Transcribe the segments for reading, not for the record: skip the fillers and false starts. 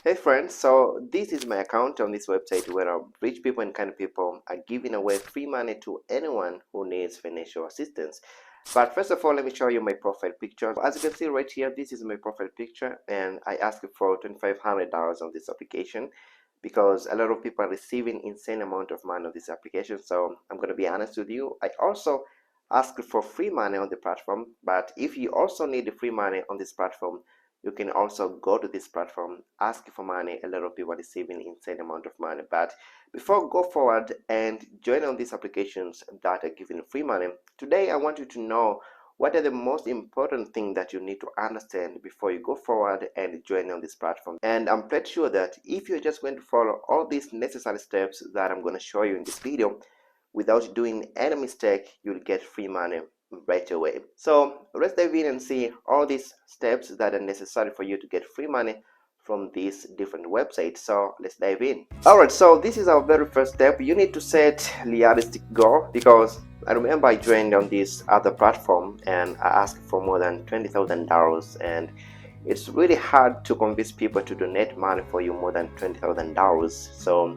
Hey friends, so this is my account on this website where rich people and kind people are giving away free money to anyone who needs financial assistance. But first of all, let me show you my profile picture. As you can see right here, this is my profile picture, and I asked for $2,500 on this application because a lot of people are receiving insane amount of money on this application. So I'm going to be honest with you. I also asked for free money on the platform, but if you also need the free money on this platform, you can also go to this platform, ask for money. A lot of people are receiving insane amount of money. But before go forward and join on these applications that are giving free money, today I want you to know what are the most important things that you need to understand before you go forward and join on this platform. And I'm pretty sure that if you're just going to follow all these necessary steps that I'm going to show you in this video without doing any mistake, you'll get free money right away. So let's dive in and see all these steps that are necessary for you to get free money from these different websites. So let's dive in. All right, so this is our very first step. You need to set realistic goal, because I remember I joined on this other platform and I asked for more than $20,000, and it's really hard to convince people to donate money for you more than $20,000. So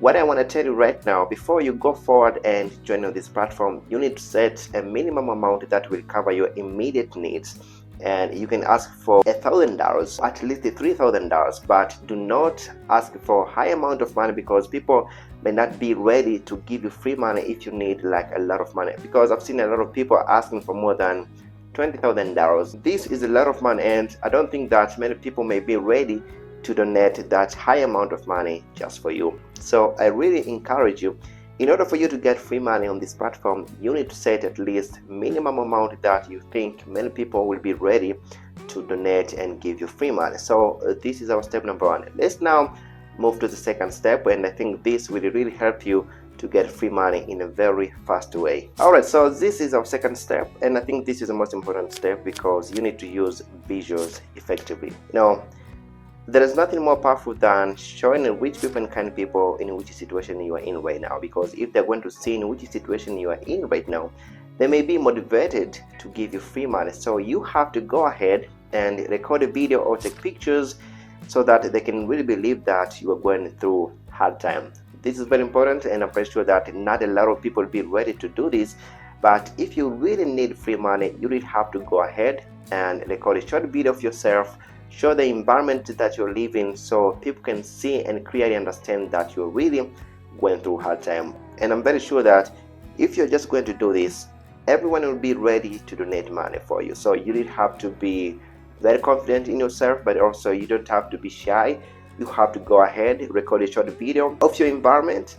what I want to tell you right now, before you go forward and join on this platform, you need to set a minimum amount that will cover your immediate needs. And you can ask for $1,000, at least $3,000, but do not ask for a high amount of money, because people may not be ready to give you free money if you need like a lot of money. Because I've seen a lot of people asking for more than $20,000. This is a lot of money, and I don't think that many people may be ready to donate that high amount of money just for you. So I really encourage you, in order for you to get free money on this platform, you need to set at least minimum amount that you think many people will be ready to donate and give you free money. So this is our step number one. Let's now move to the second step, and I think this will really help you to get free money in a very fast way. Alright, so this is our second step, and I think this is the most important step, because you need to use visuals effectively. There is nothing more powerful than showing which people and kind of people in which situation you are in right now, because if they're going to see in which situation you are in right now, they may be motivated to give you free money. So you have to go ahead and record a video or take pictures so that they can really believe that you are going through hard time. This is very important, and I'm pretty sure that not a lot of people will be ready to do this. But if you really need free money, you really have to go ahead and record a short video of yourself, show the environment that you're living, so people can see and clearly understand that you're really going through hard time. And I'm very sure that if you're just going to do this, everyone will be ready to donate money for you. So you really have to be very confident in yourself, but also you don't have to be shy. You have to go ahead, record a short video of your environment,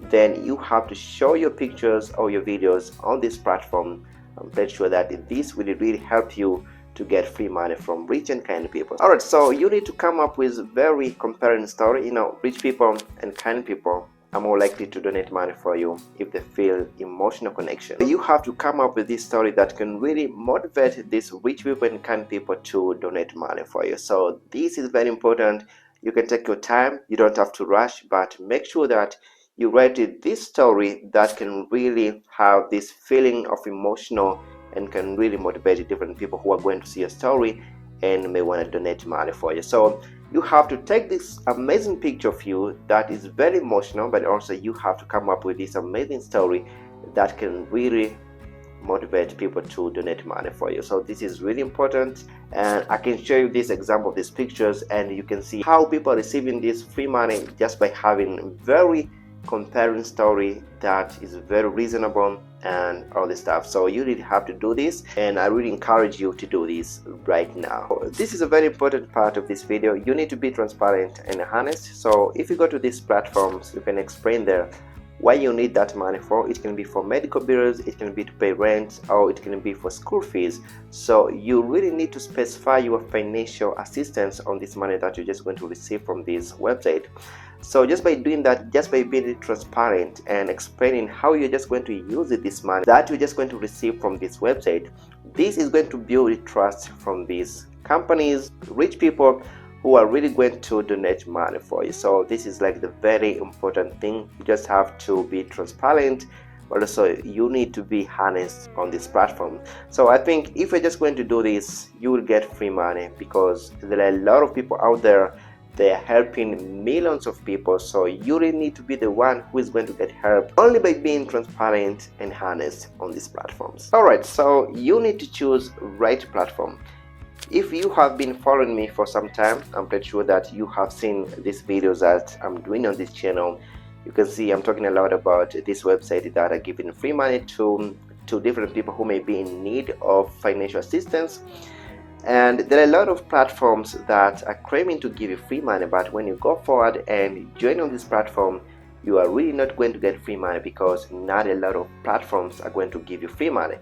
then you have to show your pictures or your videos on this platform. I'm pretty sure that this will really help you to get free money from rich and kind people. Alright, so you need to come up with very compelling story. Rich people and kind people are more likely to donate money for you if they feel emotional connection. You have to come up with this story that can really motivate these rich people and kind people to donate money for you. So this is very important. You can take your time, you don't have to rush, but make sure that you write this story that can really have this feeling of emotional and can really motivate different people who are going to see a story and may want to donate money for you. So you have to take this amazing picture of you that is very emotional, but also you have to come up with this amazing story that can really motivate people to donate money for you. So this is really important, and I can show you this example of these pictures, and you can see how people are receiving this free money just by having very compelling story that is very reasonable and all this stuff. So you really have to do this, and I really encourage you to do this right now. This is a very important part of this video. You need to be transparent and honest. So if you go to these platforms, you can explain there why you need that money for. It can be for medical bills, it can be to pay rent, or it can be for school fees. So you really need to specify your financial assistance on this money that you're just going to receive from this website. So just by doing that, just by being transparent and explaining how you're just going to use this money that you're just going to receive from this website, this is going to build trust from these companies, rich people who are really going to donate money for you. So this is like the very important thing. You just have to be transparent, but also you need to be honest on this platform. So I think if you're just going to do this, you will get free money, because there are a lot of people out there they're helping millions of people, so you really need to be the one who is going to get help only by being transparent and honest on these platforms. Alright, so you need to choose right platform. If you have been following me for some time, I'm pretty sure that you have seen these videos that I'm doing on this channel. You can see I'm talking a lot about this website that are giving free money to different people who may be in need of financial assistance. And there are a lot of platforms that are claiming to give you free money, but when you go forward and join on this platform, you are really not going to get free money, because not a lot of platforms are going to give you free money.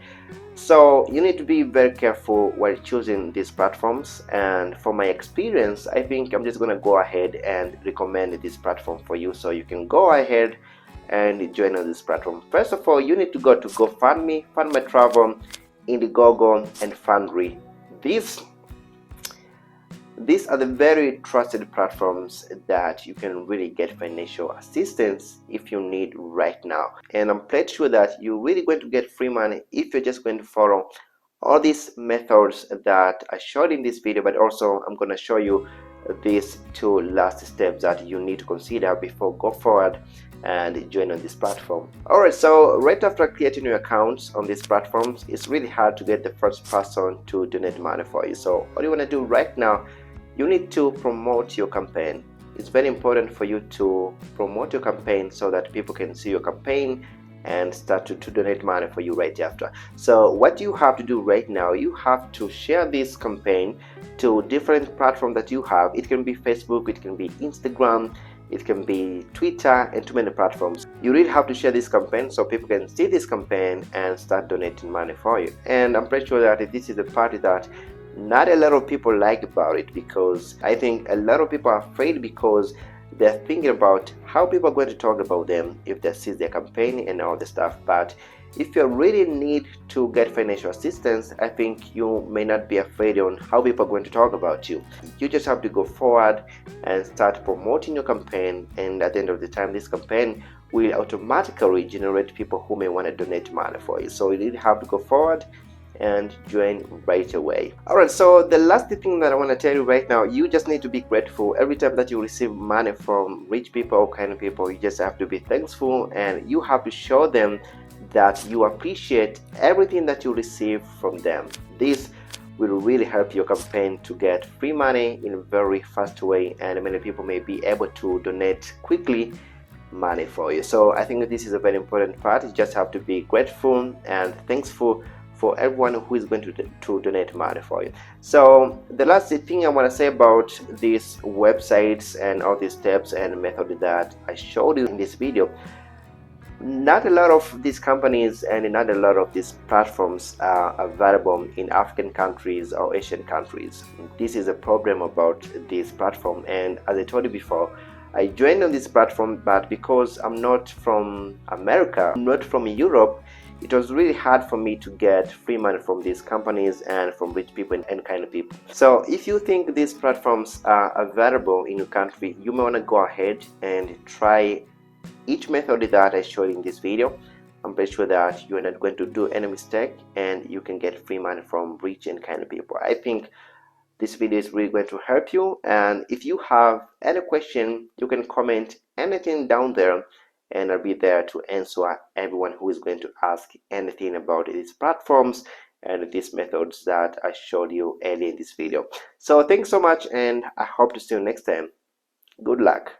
So you need to be very careful while choosing these platforms. And from my experience, I think I'm just going to go ahead and recommend this platform for you, so you can go ahead and join on this platform. First of all, you need to go to GoFundMe, Fund My Travel, Indiegogo, and Fundry. These are the very trusted platforms that you can really get financial assistance if you need right now. And I'm pretty sure that you're really going to get free money if you're just going to follow all these methods that I showed in this video, but also I'm going to show you these two last steps that you need to consider before go forward and join on this platform. Alright, so right after creating your accounts on these platforms, it's really hard to get the first person to donate money for you. So what you want to do right now, you need to promote your campaign. It's very important for you to promote your campaign so that people can see your campaign and start to donate money for you right after. So what you have to do right now, you have to share this campaign to different platforms that you have. It can be Facebook, it can be Instagram, it can be Twitter, and too many platforms. You really have to share this campaign so people can see this campaign and start donating money for you. And I'm pretty sure that this is the part that not a lot of people like about it, because I think a lot of people are afraid because they're thinking about how people are going to talk about them if they see their campaign and all the stuff. But if you really need to get financial assistance, I think you may not be afraid on how people are going to talk about you. You just have to go forward and start promoting your campaign, and at the end of the time, this campaign will automatically generate people who may want to donate money for you. So you really have to go forward and join right away. Alright, so the last thing that I want to tell you right now, you just need to be grateful. Every time that you receive money from rich people or kind of people, you just have to be thankful, and you have to show them that you appreciate everything that you receive from them. This will really help your campaign to get free money in a very fast way, and many people may be able to donate quickly money for you. So I think this is a very important part. You just have to be grateful and thankful for everyone who is going to donate money for you. So the last thing I want to say about these websites and all these steps and methods that I showed you in this video, not a lot of these companies and not a lot of these platforms are available in African countries or Asian countries. This is a problem about this platform, and as I told you before, I joined on this platform, but because I'm not from America, I'm not from Europe, it was really hard for me to get free money from these companies and from rich people and kind of people. So if you think these platforms are available in your country, you may want to go ahead and try each method that I showed in this video. I'm pretty sure that you're not going to do any mistake, and you can get free money from rich and kind of people. I think this video is really going to help you, and if you have any question, you can comment anything down there, and I'll be there to answer everyone who is going to ask anything about these platforms and these methods that I showed you earlier in this video. So thanks so much, and I hope to see you next time. Good luck.